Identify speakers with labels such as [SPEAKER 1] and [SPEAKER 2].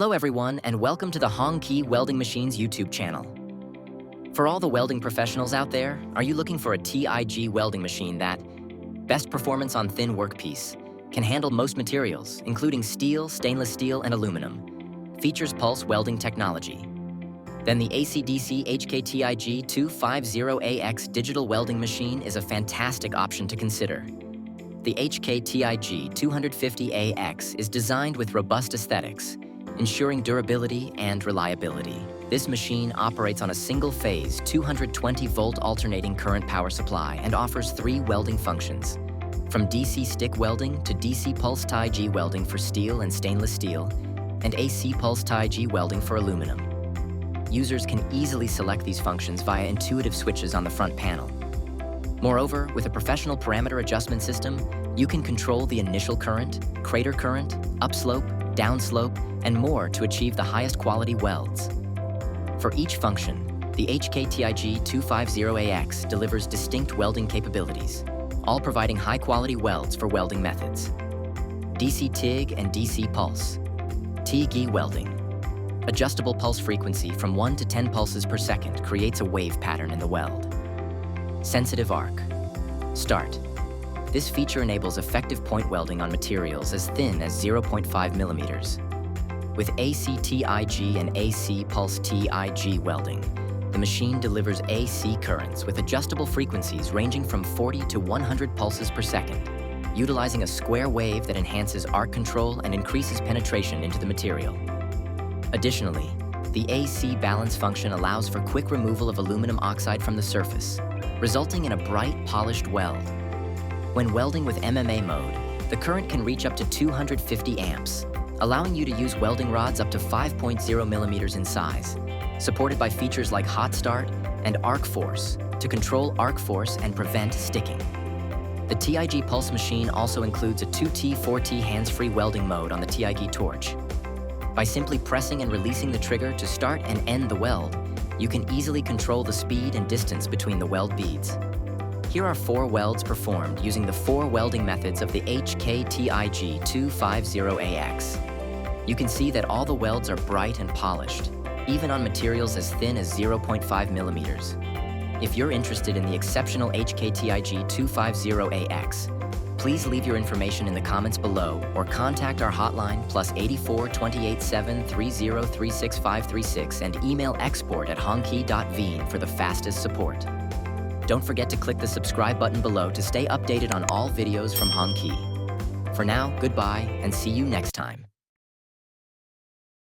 [SPEAKER 1] Hello everyone, and welcome to the Hongqi Welding Machines YouTube channel. For all the welding professionals out there, are you looking for a TIG welding machine that, best performance on thin workpiece, can handle most materials, including steel, stainless steel, and aluminum, features pulse welding technology? Then the AC/DC HKTIG250AX digital welding machine is a fantastic option to consider. The HKTIG250AX is designed with robust aesthetics, ensuring durability and reliability. This machine operates on a single-phase 220-volt alternating current power supply and offers 3 welding functions, from DC stick welding to DC Pulse TIG welding for steel and stainless steel, and AC Pulse TIG welding for aluminum. Users can easily select these functions via intuitive switches on the front panel. Moreover, with a professional parameter adjustment system, you can control the initial current, crater current, upslope, downslope, and more to achieve the highest quality welds. For each function, the HKTIG250AX delivers distinct welding capabilities, all providing high-quality welds for welding methods. DC TIG and DC Pulse. TIG welding. Adjustable pulse frequency from 1 to 10 pulses per second creates a wave pattern in the weld. Sensitive arc. Start. This feature enables effective point welding on materials as thin as 0.5 millimeters. With AC TIG and AC Pulse TIG welding, the machine delivers AC currents with adjustable frequencies ranging from 40 to 100 pulses per second, utilizing a square wave that enhances arc control and increases penetration into the material. Additionally, the AC balance function allows for quick removal of aluminum oxide from the surface, resulting in a bright, polished weld. When welding with MMA mode, the current can reach up to 250 amps, allowing you to use welding rods up to 5.0 millimeters in size, supported by features like hot start and arc force to control arc force and prevent sticking. The TIG Pulse machine also includes a 2T 4T hands-free welding mode on the TIG Torch. By simply pressing and releasing the trigger to start and end the weld, you can easily control the speed and distance between the weld beads. Here are 4 welds performed using the 4 welding methods of the HKTIG250AX. You can see that all the welds are bright and polished, even on materials as thin as 0.5 millimeters. If you're interested in the exceptional HKTIG250AX, please leave your information in the comments below or contact our hotline +84 287 3036 536 and email export@hongqi.vn for the fastest support. Don't forget to click the subscribe button below to stay updated on all videos from Hongqi. For now, goodbye and see you next time.